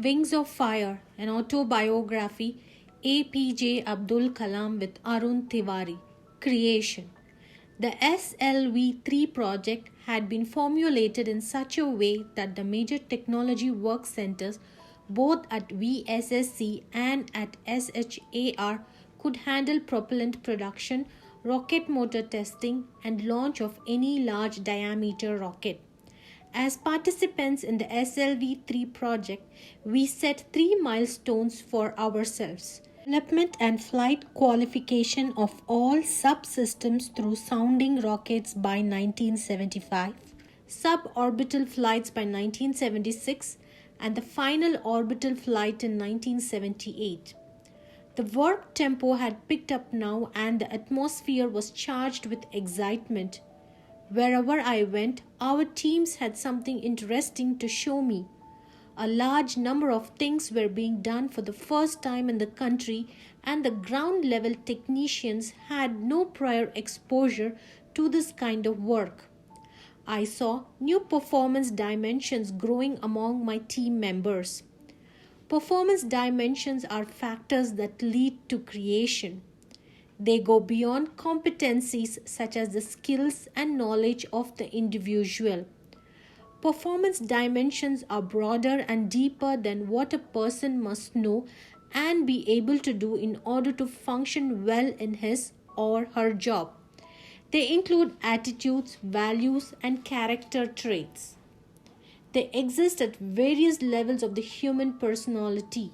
Wings of Fire, an autobiography, APJ Abdul Kalam with Arun Tiwari. Creation. The SLV-3 project had been formulated in such a way that the major technology work centers, both at VSSC and at SHAR, could handle propellant production, rocket motor testing, and launch of any large diameter rocket. As participants in the SLV-3 project, we set three milestones for ourselves. Development and flight qualification of all subsystems through sounding rockets by 1975, suborbital flights by 1976, and the final orbital flight in 1978. The work tempo had picked up now and the atmosphere was charged with excitement. Wherever I went, our teams had something interesting to show me. A large number of things were being done for the first time in the country, and the ground level technicians had no prior exposure to this kind of work. I saw new performance dimensions growing among my team members. Performance dimensions are factors that lead to creation. They go beyond competencies such as the skills and knowledge of the individual. Performance dimensions are broader and deeper than what a person must know and be able to do in order to function well in his or her job. They include attitudes, values, and character traits. They exist at various levels of the human personality.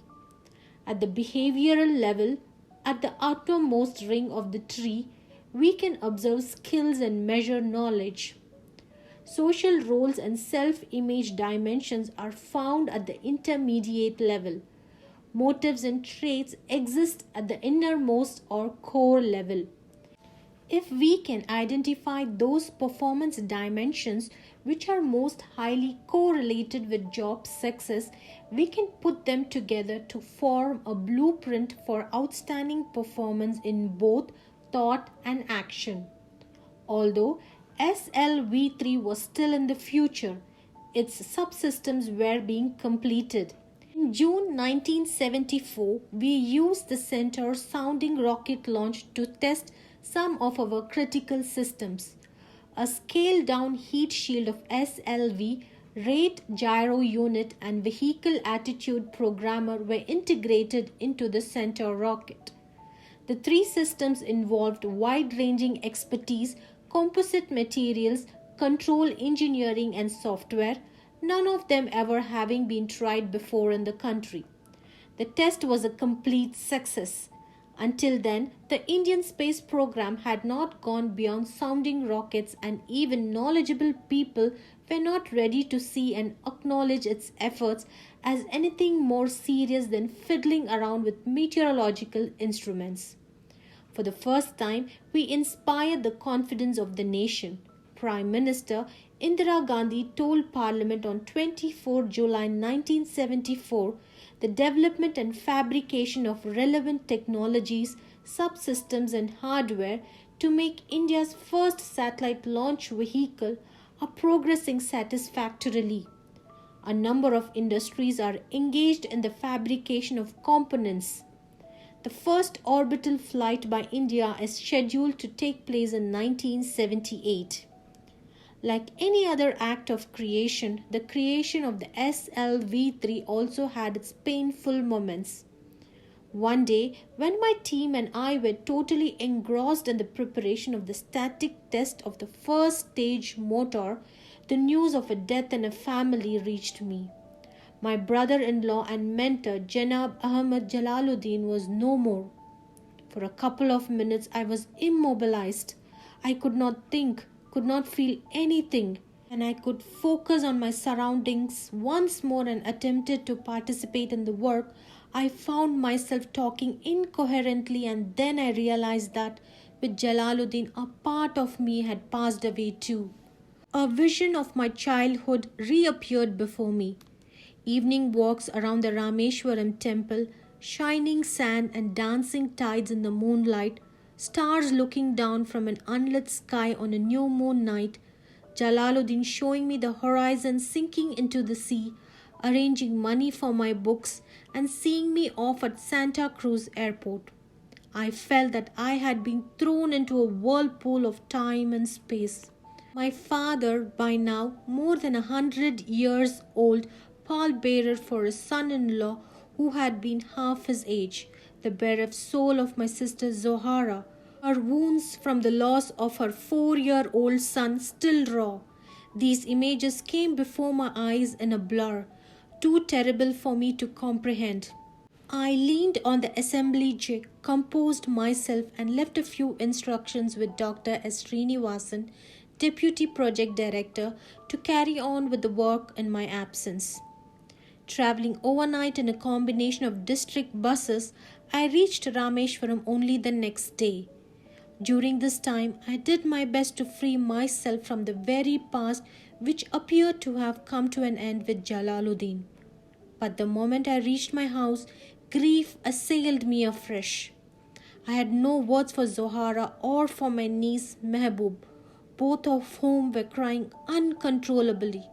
At the behavioral level, at the outermost ring of the tree, we can observe skills and measure knowledge. Social roles and self-image dimensions are found at the intermediate level. Motives and traits exist at the innermost or core level. If we can identify those performance dimensions which are most highly correlated with job success, we can put them together to form a blueprint for outstanding performance in both thought and action. Although SLV-3 was still in the future, its subsystems were being completed. In June 1974, we used the Centaur sounding rocket launch to test some of our critical systems. A scaled-down heat shield of SLV, rate gyro unit, and vehicle attitude programmer were integrated into the Centaur rocket. The three systems involved wide-ranging expertise, composite materials, control engineering, and software, none of them ever having been tried before in the country. The test was a complete success. Until then, the Indian space program had not gone beyond sounding rockets, and even knowledgeable people were not ready to see and acknowledge its efforts as anything more serious than fiddling around with meteorological instruments. For the first time, we inspired the confidence of the nation. Prime Minister Indira Gandhi told Parliament on 24 July 1974 the development and fabrication of relevant technologies, subsystems and hardware to make India's first satellite launch vehicle are progressing satisfactorily. A number of industries are engaged in the fabrication of components. The first orbital flight by India is scheduled to take place in 1978. Like any other act of creation, the creation of the SLV-3 also had its painful moments. One day, when my team and I were totally engrossed in the preparation of the static test of the first stage motor, the news of a death in a family reached me. My brother-in-law and mentor, Janab Ahmad Jalaluddin, was no more. For a couple of minutes, I was immobilized. I could not think, could not feel anything, and I could focus on my surroundings once more and attempted to participate in the work. I found myself talking incoherently, and then I realized that with Jalaluddin, a part of me had passed away too. A vision of my childhood reappeared before me. Evening walks around the Rameshwaram temple, shining sand and dancing tides in the moonlight, stars looking down from an unlit sky on a new moon night, Jalaluddin showing me the horizon sinking into the sea, arranging money for my books, and seeing me off at Santa Cruz Airport. I felt that I had been thrown into a whirlpool of time and space. My father, by now more than 100 years old, pallbearer for a son-in-law who had been half his age, the bereft soul of my sister Zohara, her wounds from the loss of her 4-year-old son still raw. These images came before my eyes in a blur, too terrible for me to comprehend. I leaned on the assembly jig, composed myself, and left a few instructions with Dr. S. Srinivasan, Deputy Project Director, to carry on with the work in my absence. Traveling overnight in a combination of district buses, I reached Rameshwaram only the next day. During this time, I did my best to free myself from the very past which appeared to have come to an end with Jalaluddin. But the moment I reached my house, grief assailed me afresh. I had no words for Zohara or for my niece Mehboob, both of whom were crying uncontrollably.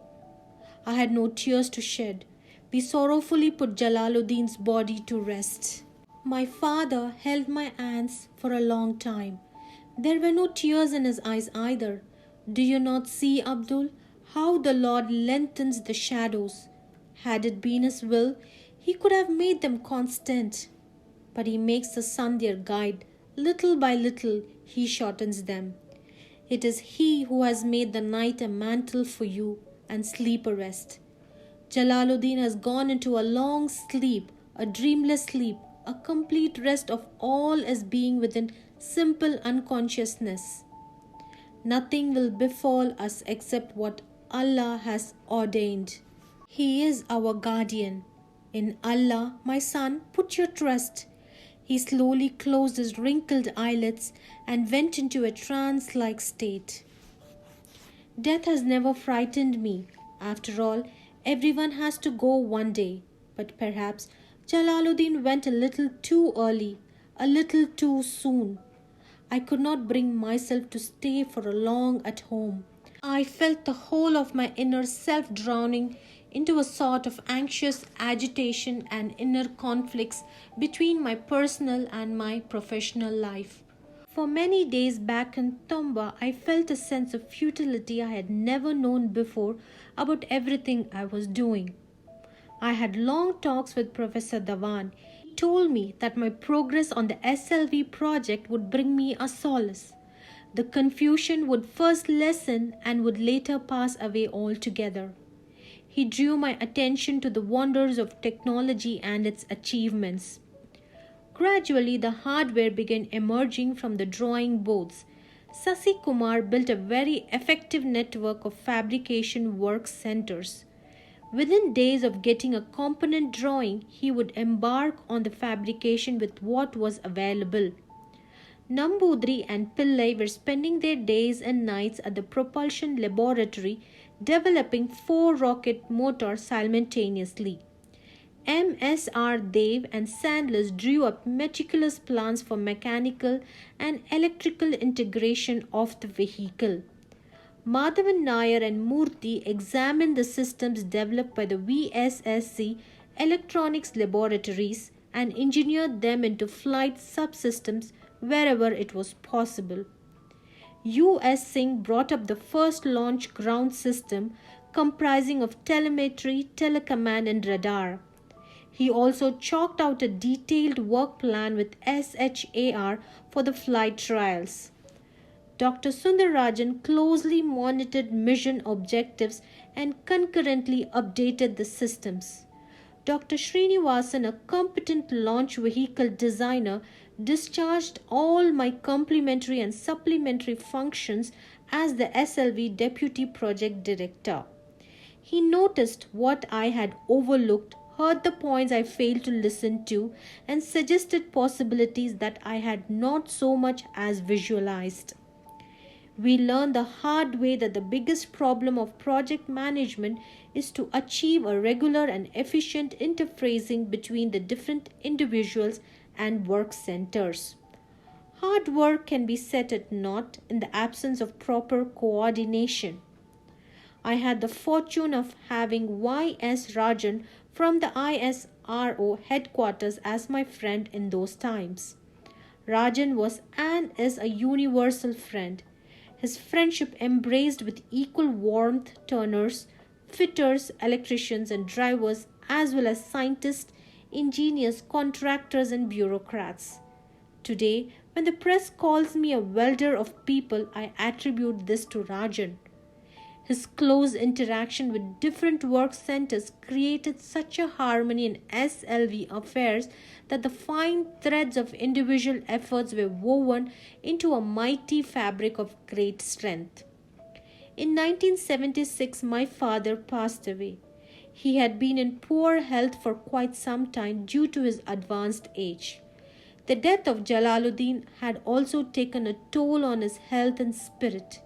I had no tears to shed. We sorrowfully put Jalaluddin's body to rest. My father held my hands for a long time. There were no tears in his eyes either. Do you not see, Abdul, how the Lord lengthens the shadows? Had it been his will, he could have made them constant. But he makes the sun their guide. Little by little, he shortens them. It is he who has made the night a mantle for you and sleep a rest. Jalaluddin has gone into a long sleep, a dreamless sleep, a complete rest of all as being within simple unconsciousness. Nothing will befall us except what Allah has ordained. He is our guardian. In Allah, my son, put your trust. He slowly closed his wrinkled eyelids and went into a trance-like state. Death has never frightened me. After all, everyone has to go one day. But perhaps Jalaluddin went a little too early, a little too soon. I could not bring myself to stay for long at home. I felt the whole of my inner self drowning into a sort of anxious agitation and inner conflicts between my personal and my professional life. For many days back in Tomba, I felt a sense of futility I had never known before about everything I was doing. I had long talks with Professor Dhawan. He told me that my progress on the SLV project would bring me a solace. The confusion would first lessen and would later pass away altogether. He drew my attention to the wonders of technology and its achievements. Gradually, the hardware began emerging from the drawing boards. Sasi Kumar built a very effective network of fabrication work centers. Within days of getting a component drawing, he would embark on the fabrication with what was available. Nambudri and Pillai were spending their days and nights at the propulsion laboratory developing 4 rocket motors simultaneously. M.S.R. Dev and Sanders drew up meticulous plans for mechanical and electrical integration of the vehicle. Madhavan Nair and Murthy examined the systems developed by the VSSC Electronics Laboratories and engineered them into flight subsystems wherever it was possible. U.S. Singh brought up the first launch ground system comprising of telemetry, telecommand and radar. He also chalked out a detailed work plan with SHAR for the flight trials. Dr. Sundararajan closely monitored mission objectives and concurrently updated the systems. Dr. Srinivasan, a competent launch vehicle designer, discharged all my complementary and supplementary functions as the SLV Deputy Project Director. He noticed what I had overlooked, heard the points I failed to listen to, and suggested possibilities that I had not so much as visualized. We learned the hard way that the biggest problem of project management is to achieve a regular and efficient interfacing between the different individuals and work centers. Hard work can be set at naught in the absence of proper coordination. I had the fortune of having Y.S. Rajan from the ISRO headquarters as my friend in those times. Rajan was and is a universal friend. His friendship embraced with equal warmth turners, fitters, electricians, and drivers, as well as scientists, engineers, contractors, and bureaucrats. Today, when the press calls me a welder of people, I attribute this to Rajan. His close interaction with different work centers created such a harmony in SLV affairs that the fine threads of individual efforts were woven into a mighty fabric of great strength. In 1976, my father passed away. He had been in poor health for quite some time due to his advanced age. The death of Jalaluddin had also taken a toll on his health and spirit.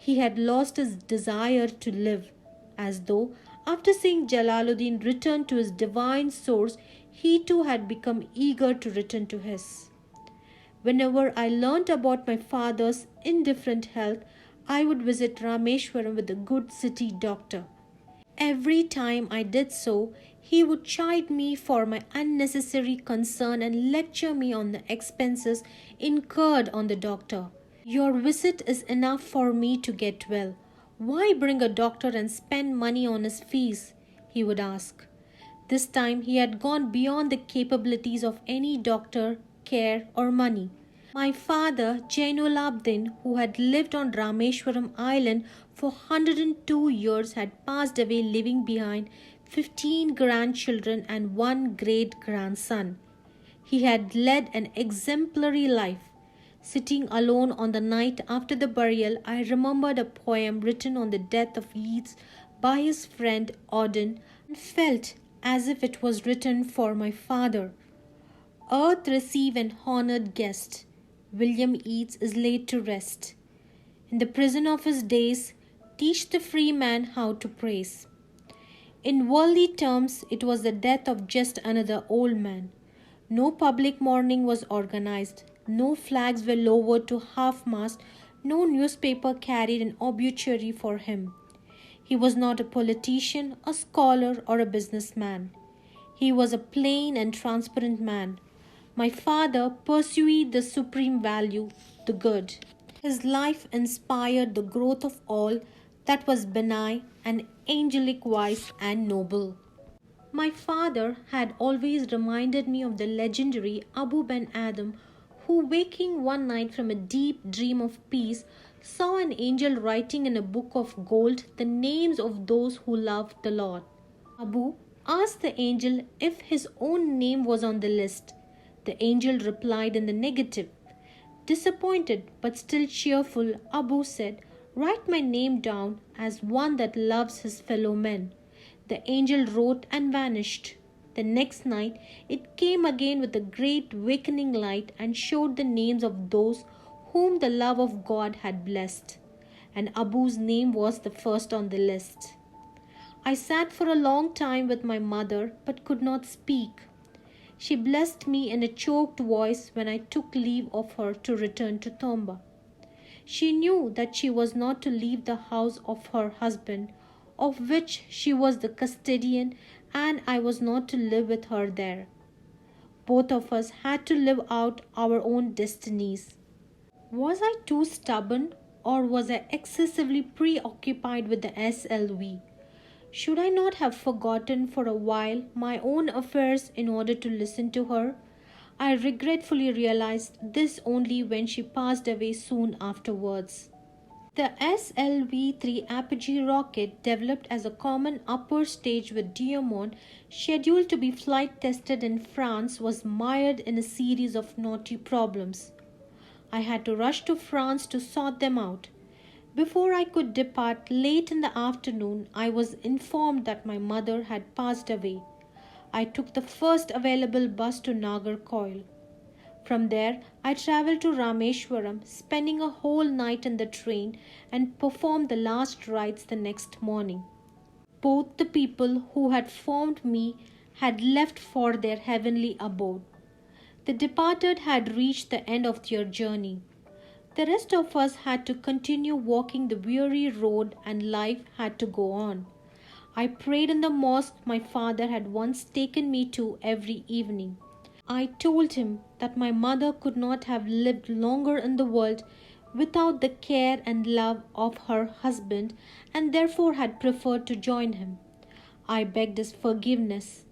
He had lost his desire to live, as though, after seeing Jalaluddin return to his divine source, he too had become eager to return to his. Whenever I learnt about my father's indifferent health, I would visit Rameshwaram with the good city doctor. Every time I did so, he would chide me for my unnecessary concern and lecture me on the expenses incurred on the doctor. Your visit is enough for me to get well. Why bring a doctor and spend money on his fees? He would ask. This time he had gone beyond the capabilities of any doctor, care, or money. My father, Jainulabdin, who had lived on Rameshwaram Island for 102 years, had passed away, leaving behind 15 grandchildren and one great-grandson. He had led an exemplary life. Sitting alone on the night after the burial, I remembered a poem written on the death of Yeats by his friend Auden and felt as if it was written for my father. Earth receive an honored guest. William Yeats is laid to rest. In the prison of his days, teach the free man how to praise. In worldly terms, it was the death of just another old man. No public mourning was organized. No flags were lowered to half-mast. No newspaper carried an obituary for him. He was not a politician, a scholar, or a businessman. He was a plain and transparent man. My father pursued the supreme value, the good. His life inspired the growth of all that was benign and angelic, wise and noble. My father had always reminded me of the legendary Abu Ben Adam, who, waking one night from a deep dream of peace, saw an angel writing in a book of gold the names of those who loved the Lord. Abu asked the angel if his own name was on the list. The angel replied in the negative. Disappointed but still cheerful, Abu said, "Write my name down as one that loves his fellow men." The angel wrote and vanished. The next night it came again with a great wakening light and showed the names of those whom the love of God had blessed. And Abu's name was the first on the list. I sat for a long time with my mother but could not speak. She blessed me in a choked voice when I took leave of her to return to Tomba. She knew that she was not to leave the house of her husband, of which she was the custodian, and I was not to live with her there. Both of us had to live out our own destinies. Was I too stubborn, or was I excessively preoccupied with the SLV? Should I not have forgotten for a while my own affairs in order to listen to her? I regretfully realized this only when she passed away soon afterwards. The SLV-3 Apogee rocket, developed as a common upper stage with Diamond, scheduled to be flight tested in France, was mired in a series of knotty problems. I had to rush to France to sort them out. Before I could depart late in the afternoon, I was informed that my mother had passed away. I took the first available bus to Nagarcoil. From there, I travelled to Rameshwaram, spending a whole night in the train, and performed the last rites the next morning. Both the people who had formed me had left for their heavenly abode. The departed had reached the end of their journey. The rest of us had to continue walking the weary road and life had to go on. I prayed in the mosque my father had once taken me to every evening. I told him that my mother could not have lived longer in the world without the care and love of her husband and therefore had preferred to join him. I begged his forgiveness.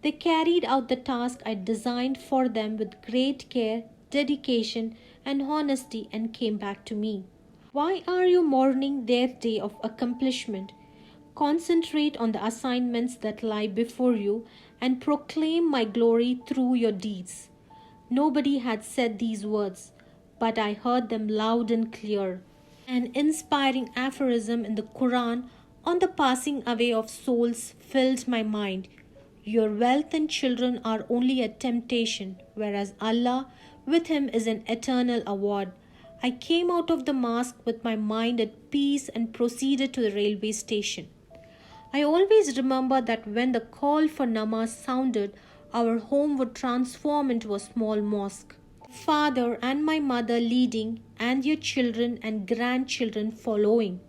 They carried out the task I designed for them with great care, dedication, and honesty and came back to me. Why are you mourning their day of accomplishment? Concentrate on the assignments that lie before you and proclaim my glory through your deeds. Nobody had said these words, but I heard them loud and clear. An inspiring aphorism in the Quran on the passing away of souls filled my mind. Your wealth and children are only a temptation, whereas Allah with him is an eternal award. I came out of the mosque with my mind at peace and proceeded to the railway station. I always remember that when the call for namaz sounded, our home would transform into a small mosque. Father and my mother leading, and your children and grandchildren following.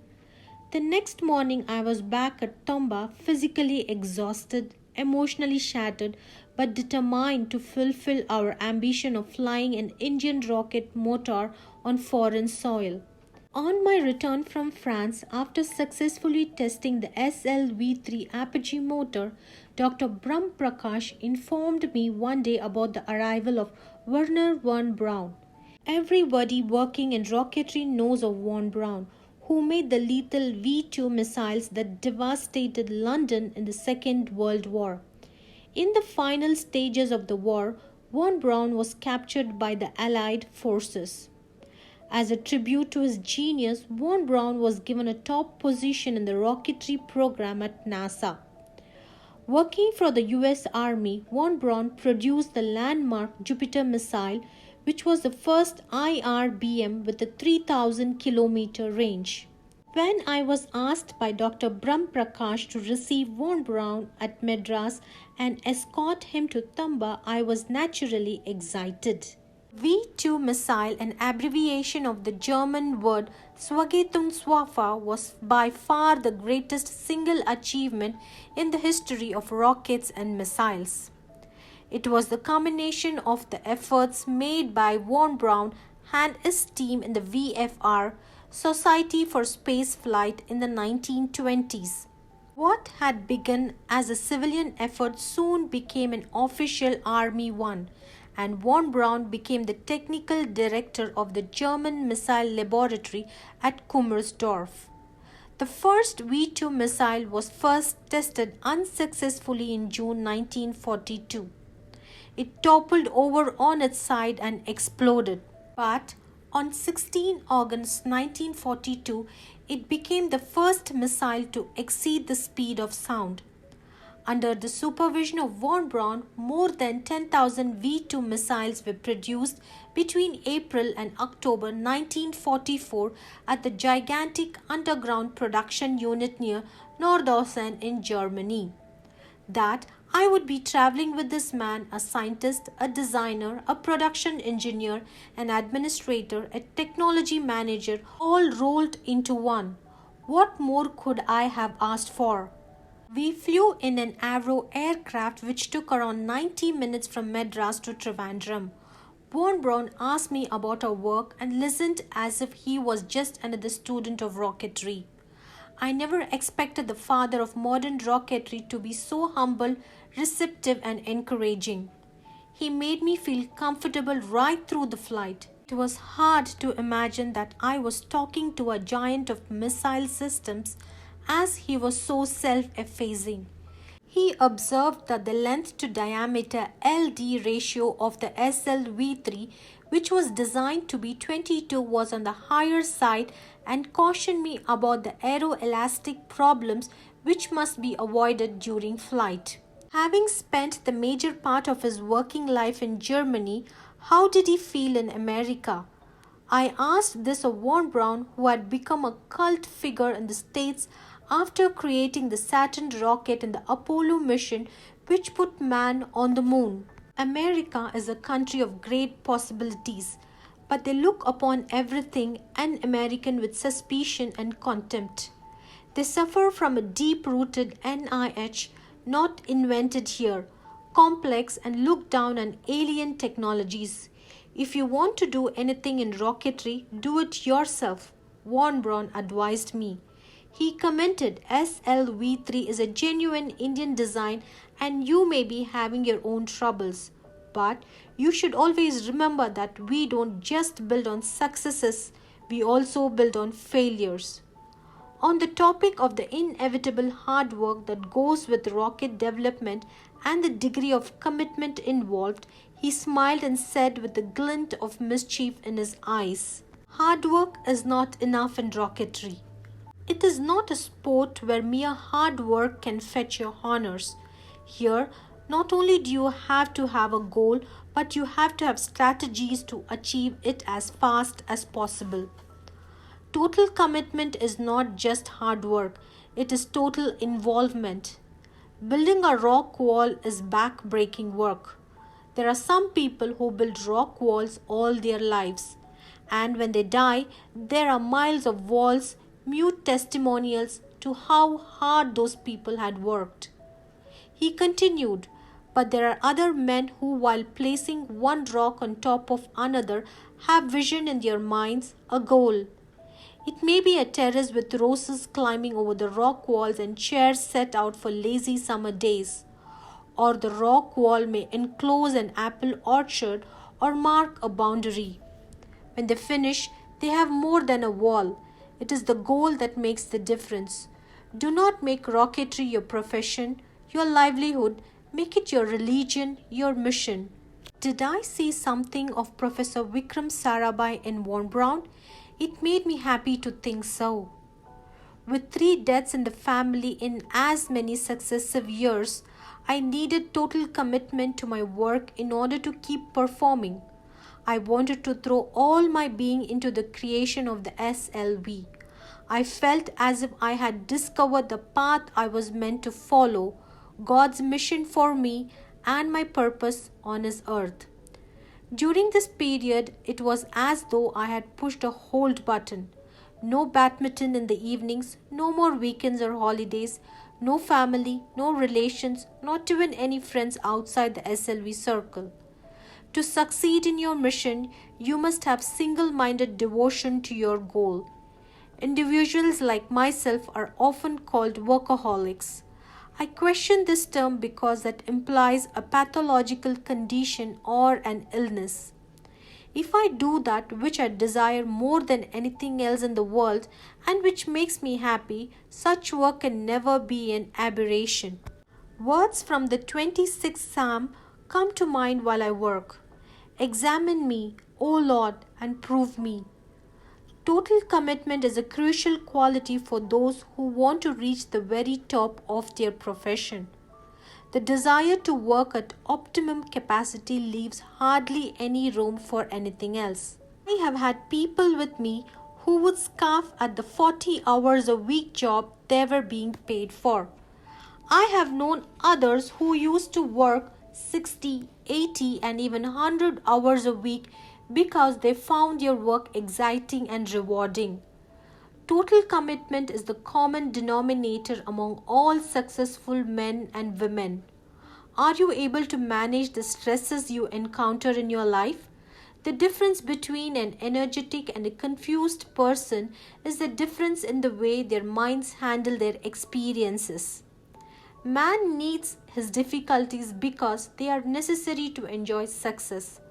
The next morning I was back at Tomba, physically exhausted, emotionally shattered, but determined to fulfill our ambition of flying an Indian rocket motor on foreign soil. On my return from France, after successfully testing the SLV-3 Apogee motor, Dr. Brahm Prakash informed me one day about the arrival of Werner von Braun. Everybody working in rocketry knows of von Braun, who made the lethal V-2 missiles that devastated London in the Second World War. In the final stages of the war, von Braun was captured by the Allied forces. As a tribute to his genius, von Braun was given a top position in the rocketry program at NASA. Working for the US Army, von Braun produced the landmark Jupiter missile, which was the first IRBM with a 3,000 kilometer range. When I was asked by Dr. Brahm Prakash to receive von Braun at Madras and escort him to Tamba, I was naturally excited. V-2 missile, an abbreviation of the German word Swagetungswaffe, was by far the greatest single achievement in the history of rockets and missiles. It was the culmination of the efforts made by von Braun and his team in the VFR, Society for Space Flight, in the 1920s. What had begun as a civilian effort soon became an official army one, and von Braun became the technical director of the German Missile Laboratory at Kummersdorf. The first V-2 missile was first tested unsuccessfully in June 1942. It toppled over on its side and exploded. But on 16 August 1942, it became the first missile to exceed the speed of sound. Under the supervision of von Braun, more than 10,000 V-2 missiles were produced between April and October 1944 at the gigantic underground production unit near Nordhausen in Germany. That I would be traveling with this man, a scientist, a designer, a production engineer, an administrator, a technology manager, all rolled into one. What more could I have asked for? We flew in an Avro aircraft which took around 90 minutes from Madras to Trivandrum. Von Braun asked me about our work and listened as if he was just another student of rocketry. I never expected the father of modern rocketry to be so humble, receptive, and encouraging. He made me feel comfortable right through the flight. It was hard to imagine that I was talking to a giant of missile systems, as he was so self-effacing. He observed that the length to diameter LD ratio of the SLV-3, which was designed to be 22, was on the higher side and cautioned me about the aeroelastic problems which must be avoided during flight. Having spent the major part of his working life in Germany, how did he feel in America? I asked this of von Braun, who had become a cult figure in the States after creating the Saturn rocket and the Apollo mission which put man on the moon. America is a country of great possibilities, but they look upon everything un-American with suspicion and contempt. They suffer from a deep-rooted NIH, not invented here, complex and look down on alien technologies. If you want to do anything in rocketry, do it yourself, Von Braun advised me. He commented SLV-3 is a genuine Indian design and you may be having your own troubles. But you should always remember that we don't just build on successes, we also build on failures. On the topic of the inevitable hard work that goes with rocket development and the degree of commitment involved, he smiled and said with a glint of mischief in his eyes, "Hard work is not enough in rocketry. It is not a sport where mere hard work can fetch your honors. Here, not only do you have to have a goal, but you have to have strategies to achieve it as fast as possible. Total commitment is not just hard work, it is total involvement. Building a rock wall is back-breaking work. There are some people who build rock walls all their lives, and when they die, there are miles of walls, mute testimonials to how hard those people had worked." He continued, "But there are other men who, while placing one rock on top of another, have vision in their minds, a goal. It may be a terrace with roses climbing over the rock walls and chairs set out for lazy summer days. Or the rock wall may enclose an apple orchard or mark a boundary. When they finish, they have more than a wall. It is the goal that makes the difference. Do not make rocketry your profession, your livelihood. Make it your religion, your mission." Did I see something of Professor Vikram Sarabhai in Von Braun? It made me happy to think so. With 3 deaths in the family in as many successive years, I needed total commitment to my work in order to keep performing. I wanted to throw all my being into the creation of the SLV. I felt as if I had discovered the path I was meant to follow, God's mission for me and my purpose on His earth. During this period, it was as though I had pushed a hold button. No badminton in the evenings, no more weekends or holidays, no family, no relations, not even any friends outside the SLV circle. To succeed in your mission, you must have single-minded devotion to your goal. Individuals like myself are often called workaholics. I question this term because that implies a pathological condition or an illness. If I do that which I desire more than anything else in the world and which makes me happy, such work can never be an aberration. Words from the 26th Psalm come to mind while I work. "Examine me, O Lord, and prove me." Total commitment is a crucial quality for those who want to reach the very top of their profession. The desire to work at optimum capacity leaves hardly any room for anything else. I have had people with me who would scoff at the 40 hours a week job they were being paid for. I have known others who used to work 60, 80 and even 100 hours a week because they found their work exciting and rewarding. Total commitment is the common denominator among all successful men and women. Are you able to manage the stresses you encounter in your life? The difference between an energetic and a confused person is the difference in the way their minds handle their experiences. Man needs his difficulties because they are necessary to enjoy success.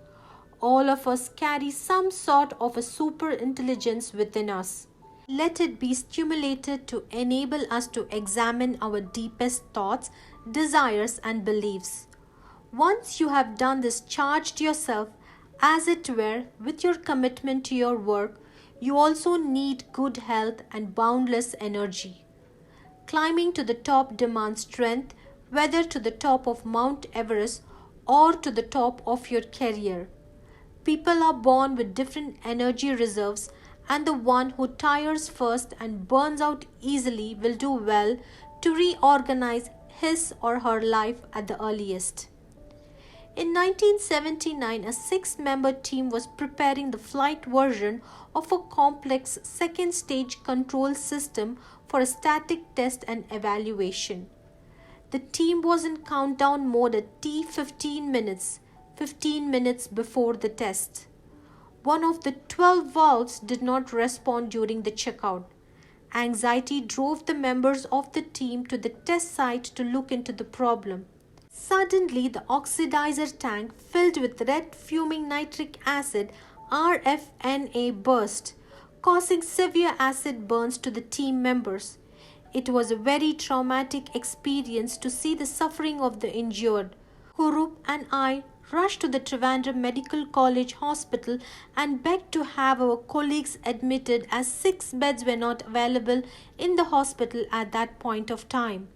All of us carry some sort of a super intelligence within us. Let it be stimulated to enable us to examine our deepest thoughts, desires, and beliefs. Once you have done this, charged yourself, as it were, with your commitment to your work, you also need good health and boundless energy. Climbing to the top demands strength, whether to the top of Mount Everest or to the top of your career. People are born with different energy reserves, and the one who tires first and burns out easily will do well to reorganize his or her life at the earliest. In 1979, a 6-member team was preparing the flight version of a complex second-stage control system for a static test and evaluation. The team was in countdown mode at T 15 minutes before the test. One of the 12 valves did not respond during the checkout. Anxiety drove the members of the team to the test site to look into the problem. Suddenly, the oxidizer tank filled with red fuming nitric acid RFNA burst, causing severe acid burns to the team members. It was a very traumatic experience to see the suffering of the injured. Hurup and I rushed to the Trivandrum Medical College Hospital and begged to have our colleagues admitted as 6 beds were not available in the hospital at that point of time.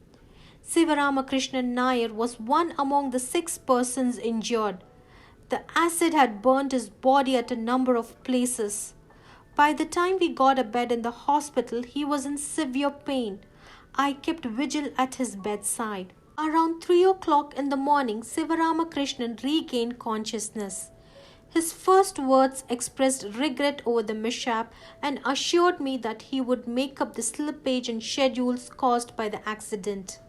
Sivaramakrishnan Nair was one among the 6 persons injured. The acid had burnt his body at a number of places. By the time we got a bed in the hospital, he was in severe pain. I kept vigil at his bedside. Around 3 o'clock in the morning, Sivaramakrishnan regained consciousness. His first words expressed regret over the mishap and assured me that he would make up the slippage in schedules caused by the accident.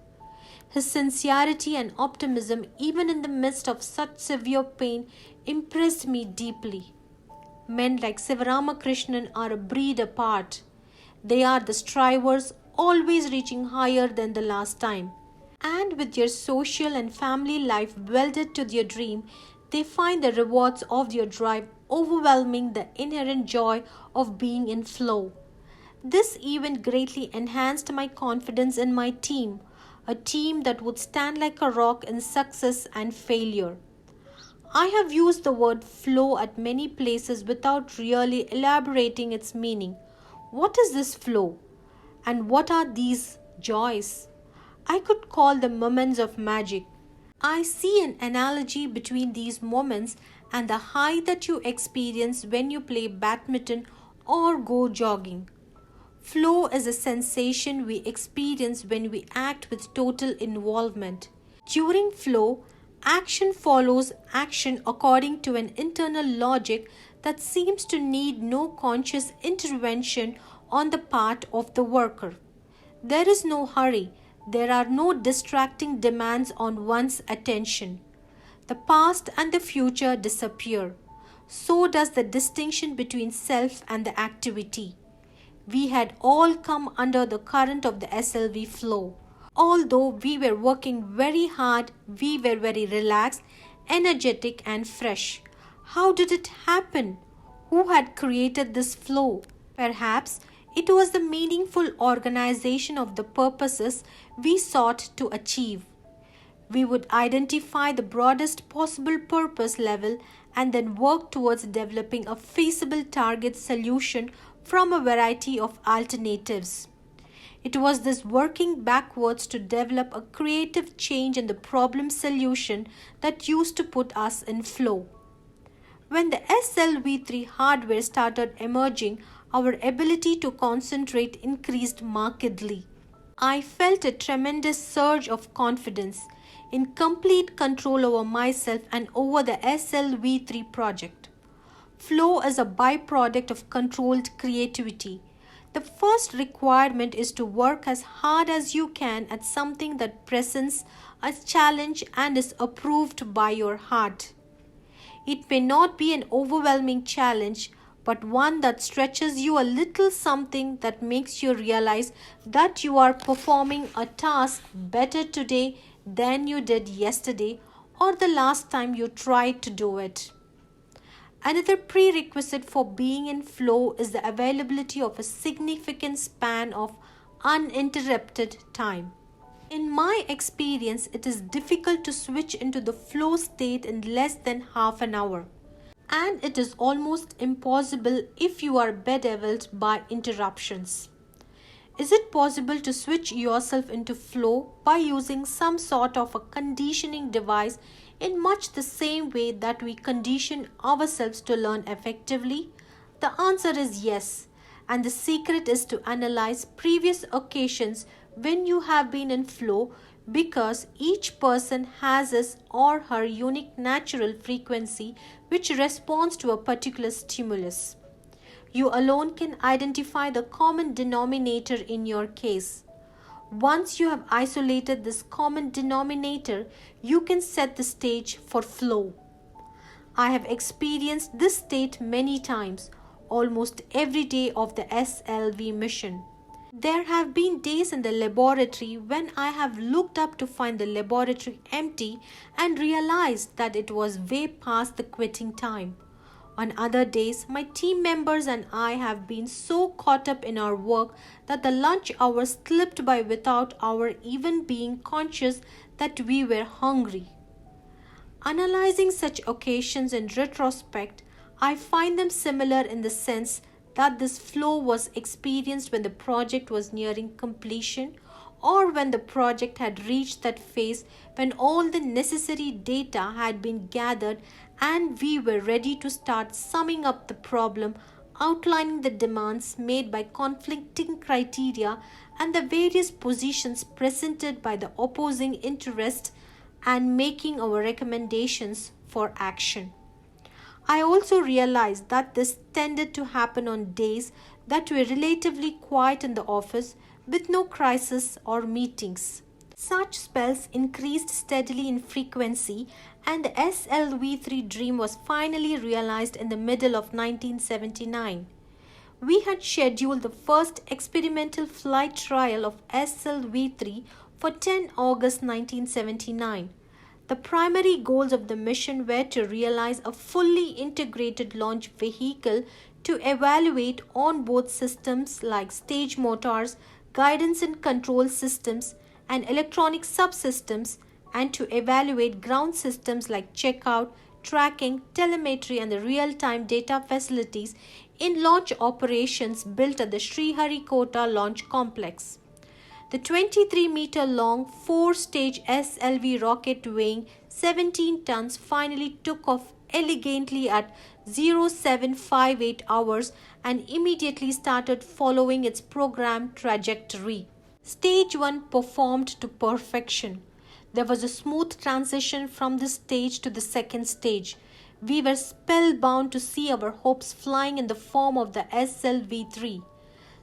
His sincerity and optimism, even in the midst of such severe pain, impressed me deeply. Men like Sivaramakrishnan are a breed apart. They are the strivers, always reaching higher than the last time. And with their social and family life welded to their dream, they find the rewards of their drive overwhelming the inherent joy of being in flow. This event greatly enhanced my confidence in my team, a team that would stand like a rock in success and failure. I have used the word flow at many places without really elaborating its meaning. What is this flow? And what are these joys? I could call them moments of magic. I see an analogy between these moments and the high that you experience when you play badminton or go jogging. Flow is a sensation we experience when we act with total involvement. During flow, action follows action according to an internal logic that seems to need no conscious intervention on the part of the worker. There is no hurry. There are no distracting demands on one's attention. The past and the future disappear. So does the distinction between self and the activity. We had all come under the current of the SLV flow. Although we were working very hard, we were very relaxed, energetic and fresh. How did it happen? Who had created this flow? Perhaps it was the meaningful organization of the purposes we sought to achieve. We would identify the broadest possible purpose level and then work towards developing a feasible target solution from a variety of alternatives. It was this working backwards to develop a creative change in the problem solution that used to put us in flow. When the SLV3 hardware started emerging, our ability to concentrate increased markedly. I felt a tremendous surge of confidence, in complete control over myself and over the SLV3 project. Flow is a byproduct of controlled creativity. The first requirement is to work as hard as you can at something that presents a challenge and is approved by your heart. It may not be an overwhelming challenge, but one that stretches you a little, something that makes you realize that you are performing a task better today than you did yesterday or the last time you tried to do it. Another prerequisite for being in flow is the availability of a significant span of uninterrupted time. In my experience, it is difficult to switch into the flow state in less than half an hour. And it is almost impossible if you are bedeviled by interruptions. Is it possible to switch yourself into flow by using some sort of a conditioning device in much the same way that we condition ourselves to learn effectively? The answer is yes, and the secret is to analyze previous occasions when you have been in flow because each person has his or her unique natural frequency which responds to a particular stimulus. You alone can identify the common denominator in your case. Once you have isolated this common denominator, you can set the stage for flow. I have experienced this state many times, almost every day of the SLV mission. There have been days in the laboratory when I have looked up to find the laboratory empty and realized that it was way past the quitting time. On other days, my team members and I have been so caught up in our work that the lunch hour slipped by without our even being conscious that we were hungry. Analyzing such occasions in retrospect, I find them similar in the sense that this flow was experienced when the project was nearing completion or when the project had reached that phase when all the necessary data had been gathered and we were ready to start summing up the problem, outlining the demands made by conflicting criteria and the various positions presented by the opposing interests, and making our recommendations for action. I also realized that this tended to happen on days that were relatively quiet in the office with no crisis or meetings. Such spells increased steadily in frequency, and the SLV3 dream was finally realized in the middle of 1979. We had scheduled the first experimental flight trial of SLV3 for 10 August 1979. The primary goals of the mission were to realize a fully integrated launch vehicle to evaluate onboard systems like stage motors, guidance and control systems, and electronic subsystems, and to evaluate ground systems like checkout, tracking, telemetry, and the real-time data facilities in launch operations built at the Sriharikota Launch Complex. The 23-meter-long, four-stage SLV rocket weighing 17 tons finally took off elegantly at 0758 hours and immediately started following its programmed trajectory. Stage 1 performed to perfection. There was a smooth transition from this stage to the second stage. We were spellbound to see our hopes flying in the form of the SLV3.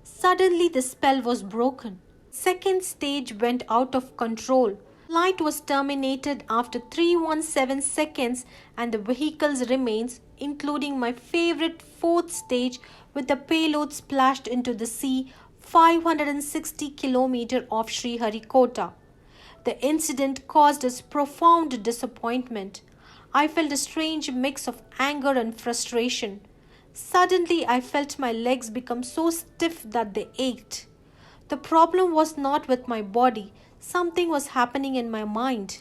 Suddenly the spell was broken. Second stage went out of control. Flight was terminated after 317 seconds and the vehicle's remains, including my favorite fourth stage with the payload splashed into the sea 560 km off Sriharikota. The incident caused us profound disappointment. I felt a strange mix of anger and frustration. Suddenly, I felt my legs become so stiff that they ached. The problem was not with my body. Something was happening in my mind.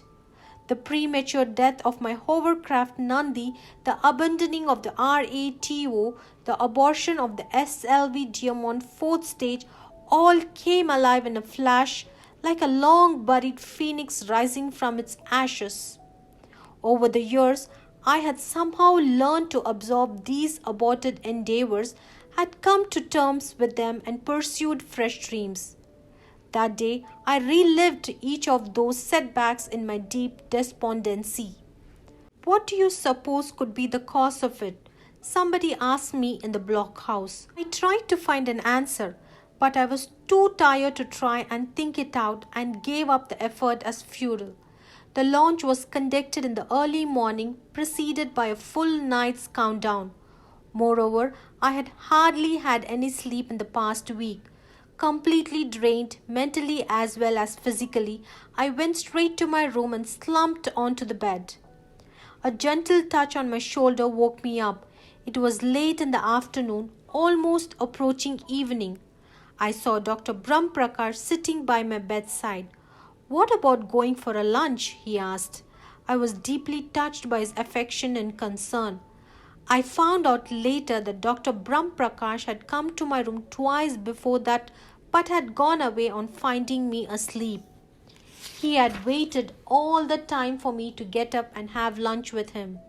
The premature death of my hovercraft Nandi, the abandoning of the RATO, the abortion of the SLV Diamond fourth stage all came alive in a flash like a long-buried phoenix rising from its ashes. Over the years, I had somehow learned to absorb these aborted endeavors, had come to terms with them and pursued fresh dreams. That day, I relived each of those setbacks in my deep despondency. What do you suppose could be the cause of it? Somebody asked me in the blockhouse. I tried to find an answer, but I was too tired to try and think it out and gave up the effort as futile. The launch was conducted in the early morning, preceded by a full night's countdown. Moreover, I had hardly had any sleep in the past week. Completely drained, mentally as well as physically, I went straight to my room and slumped onto the bed. A gentle touch on my shoulder woke me up. It was late in the afternoon, almost approaching evening. I saw Dr. Brahmprakash sitting by my bedside. "What about going for a lunch?" he asked. I was deeply touched by his affection and concern. I found out later that Dr. Brahmprakash had come to my room twice before that but had gone away on finding me asleep. He had waited all the time for me to get up and have lunch with him.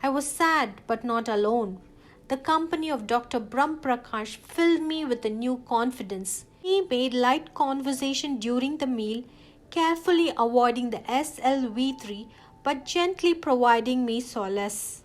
I was sad but not alone. The company of Dr. Brahmprakash filled me with a new confidence. He made light conversation during the meal, carefully avoiding the SLV3 but gently providing me solace.